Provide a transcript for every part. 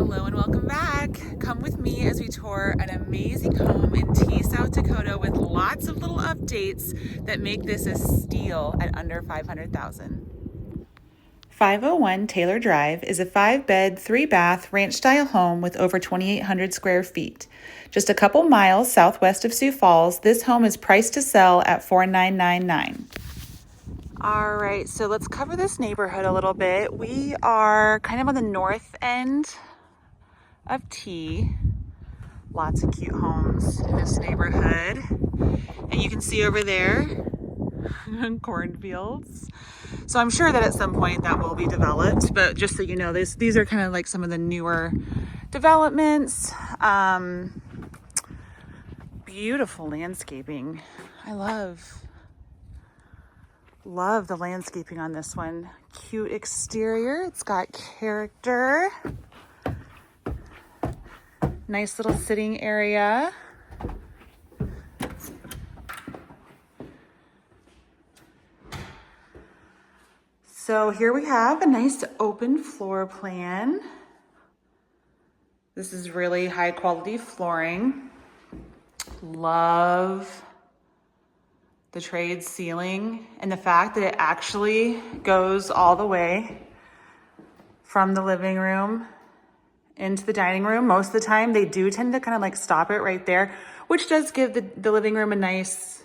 Hello and welcome back. Come with me as we tour an amazing home in South Dakota with lots of little updates that make this a steal at under $500,000. 501 Taylor Drive is a 5-bed, 3-bath, ranch-style home with over 2,800 square feet. Just a couple miles southwest of Sioux Falls, this home is priced to sell at $4,999. All right, so let's cover this neighborhood a little bit. We are kind of on the north end of T. Lots of cute homes in this neighborhood. And you can see over there cornfields. So I'm sure that at some point that will be developed, but just so you know, these are kind of like some of the newer developments. Beautiful landscaping. I love the landscaping on this one. Cute exterior. It's got character. Nice little sitting area. So here we have a nice open floor plan. This is really high quality flooring. Love the trade ceiling and the fact that it actually goes all the way from the living room into the dining room. Most of the time they do tend to kind of like stop it right there, which does give the living room a nice,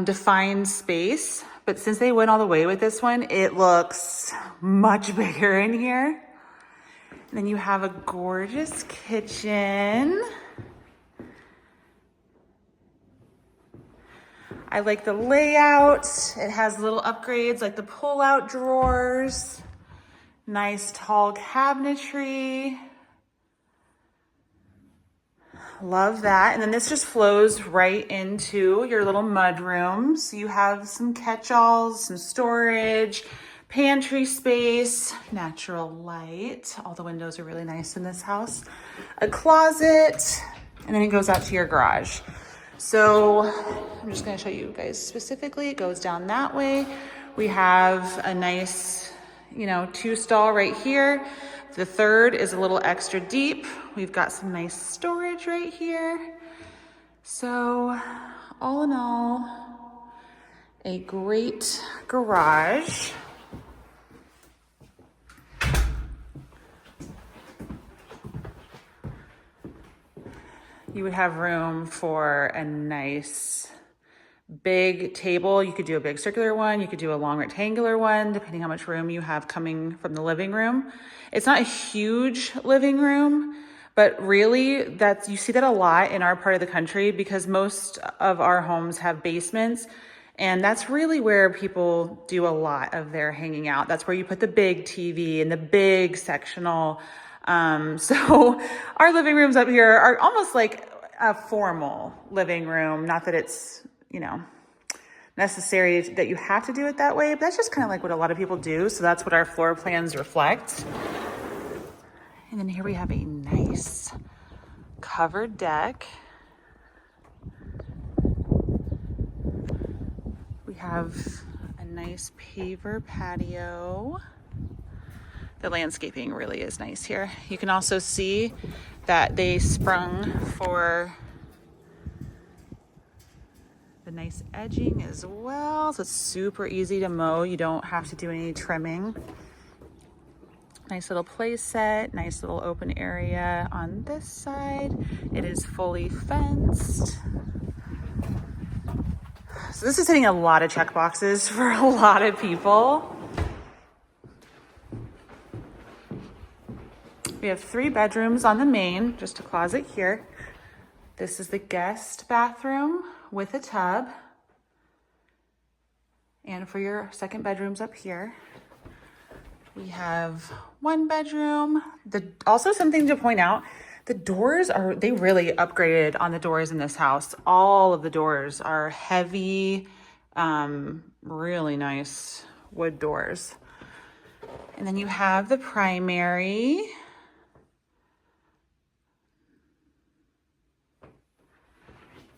defined space. But since they went all the way with this one, it looks much bigger in here. And then you have a gorgeous kitchen. I like the layout. It has little upgrades like the pull-out drawers, nice tall cabinetry. Love that. And then this just flows right into your little mud room. So you have some catch-alls, some storage, pantry space, natural light. All the windows are really nice in this house. A closet, and then it goes out to your garage. So I'm just gonna show you guys specifically. It goes down that way. We have a nice, 2-stall right here. The third is a little extra deep. We've got some nice storage right here. So all in all, a great garage. You would have room for a nice big table. You could do a big circular one. You could do a long rectangular one, depending how much room you have coming from the living room. It's not a huge living room, but really you see that a lot in our part of the country because most of our homes have basements. And that's really where people do a lot of their hanging out. That's where you put the big TV and the big sectional. So our living rooms up here are almost like a formal living room. Not that it's, necessary that you have to do it that way, but that's just kind of like what a lot of people do. So that's what our floor plans reflect. And then here we have a nice covered deck. We have a nice paver patio. The landscaping really is nice here. You can also see that they sprung for the nice edging as well. So it's super easy to mow. You don't have to do any trimming. Nice little play set, nice little open area on this side. It is fully fenced. So this is hitting a lot of check boxes for a lot of people. We have 3 bedrooms on the main, just a closet here. This is the guest bathroom with a tub. And for your second bedrooms up here, we have 1 bedroom. Also something to point out, the doors they really upgraded on the doors in this house. All of the doors are heavy, really nice wood doors. And then you have the primary.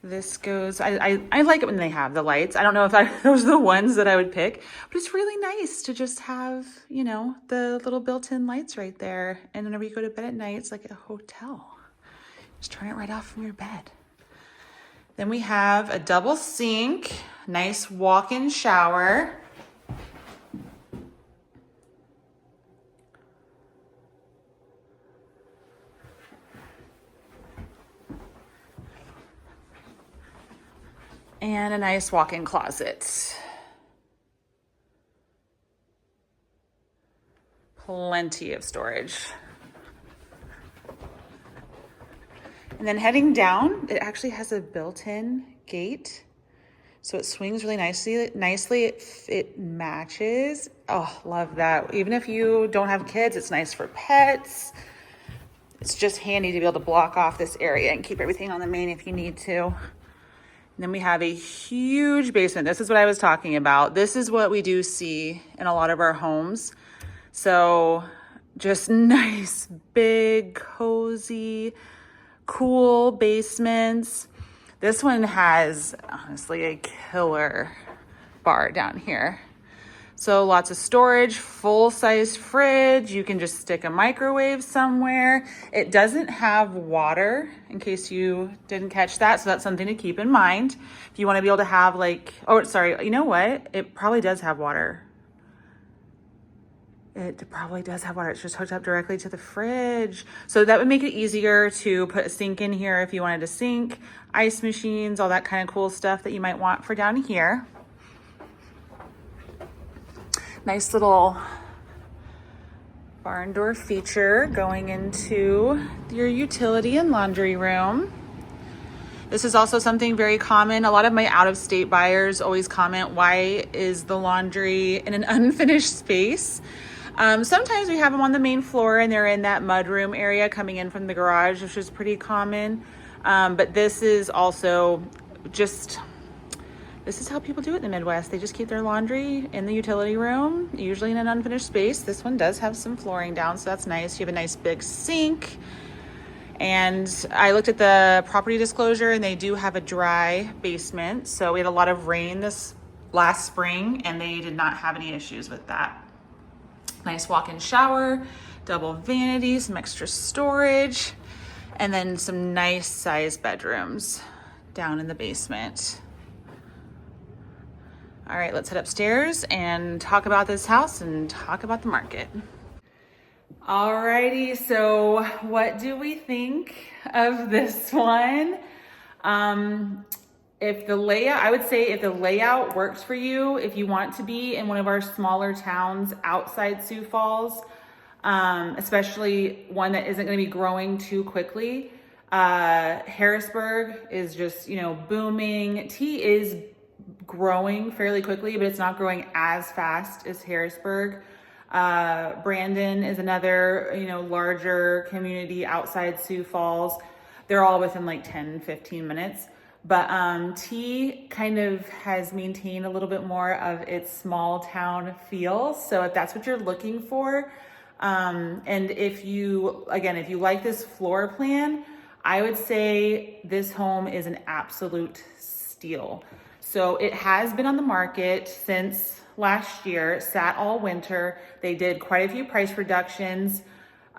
This goes, I like it when they have the lights. I don't know if those are the ones that I would pick, but it's really nice to just have, you know, the little built-in lights right there. And whenever you go to bed at night, it's like a hotel. Just turn it right off from your bed. Then we have a double sink, nice walk-in shower. And a nice walk-in closet. Plenty of storage. And then heading down, it actually has a built-in gate. So it swings really nicely. It matches. Oh, love that. Even if you don't have kids, it's nice for pets. It's just handy to be able to block off this area and keep everything on the main if you need to. And then we have a huge basement. This is what I was talking about. This is what we do see in a lot of our homes. So just nice, big, cozy, cool basements. This one has honestly a killer bar down here. So lots of storage, full-size fridge. You can just stick a microwave somewhere. It doesn't have water, in case you didn't catch that. So that's something to keep in mind. If you want to be able to have like, oh, sorry, you know what? It probably does have water. It probably does have water. It's just hooked up directly to the fridge. So that would make it easier to put a sink in here if you wanted a sink, ice machines, all that kind of cool stuff that you might want for down here. Nice little barn door feature going into your utility and laundry room. This is also something very common. A lot of my out-of-state buyers always comment, why is the laundry in an unfinished space? Sometimes we have them on the main floor and they're in that mudroom area coming in from the garage, which is pretty common. But this is also just, this is how people do it in the Midwest. They just keep their laundry in the utility room, usually in an unfinished space. This one does have some flooring down, so that's nice. You have a nice big sink. And I looked at the property disclosure and they do have a dry basement. So we had a lot of rain this last spring and they did not have any issues with that. Nice walk-in shower, double vanity, some extra storage, and then some nice sized bedrooms down in the basement. All right, let's head upstairs and talk about this house and talk about the market. Alrighty, so what do we think of this one? If the layout, I would say if the layout works for you, if you want to be in one of our smaller towns outside Sioux Falls, especially one that isn't going to be growing too quickly, Harrisburg is just, you know, booming. T is growing fairly quickly, but it's not growing as fast as Harrisburg. Brandon is another, you know, larger community outside Sioux Falls. They're all within like 10, 15 minutes. But T kind of has maintained a little bit more of its small town feel. So if that's what you're looking for, and if you, again, if you like this floor plan, I would say this home is an absolute steal. So it has been on the market since last year, sat all winter. They did quite a few price reductions.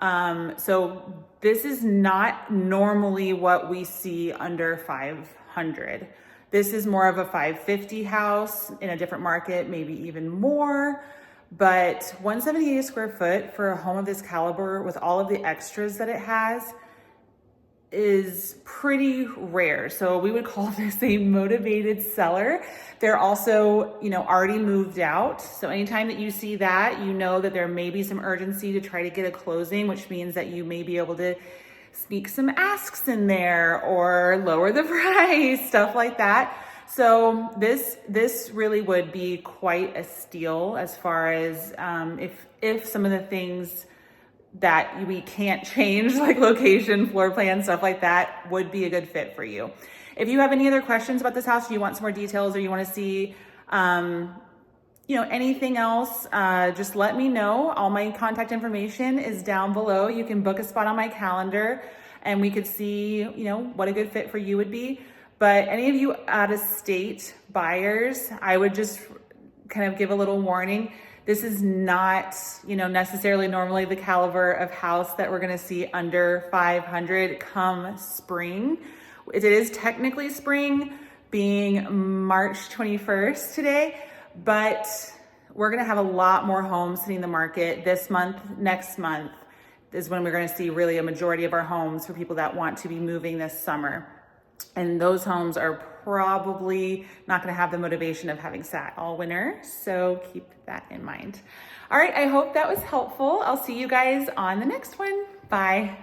So this is not normally what we see under 500. This is more of a 550 house in a different market, maybe even more. But 178 square foot for a home of this caliber with all of the extras that it has is pretty rare. So we would call this a motivated seller. They're also, you know, already moved out. So anytime that you see that, you know that there may be some urgency to try to get a closing, which means that you may be able to sneak some asks in there or lower the price, stuff like that. So this really would be quite a steal as far as if some of the things that we can't change, like location, floor plan, stuff like that, would be a good fit for you. If you have any other questions about this house, or you want some more details, or you want to see, you know, anything else, just let me know. All my contact information is down below. You can book a spot on my calendar and we could see, you know, what a good fit for you would be. But any of you out-of-state buyers, I would just kind of give a little warning. This is not, necessarily normally the caliber of house that we're gonna see under 500 come spring. It is technically spring, being March 21st today, but we're gonna have a lot more homes hitting the market this month. Next month is when we're gonna see really a majority of our homes for people that want to be moving this summer. And those homes are probably not gonna have the motivation of having sat all winter. So keep that in mind. All right, I hope that was helpful. I'll see you guys on the next one. Bye.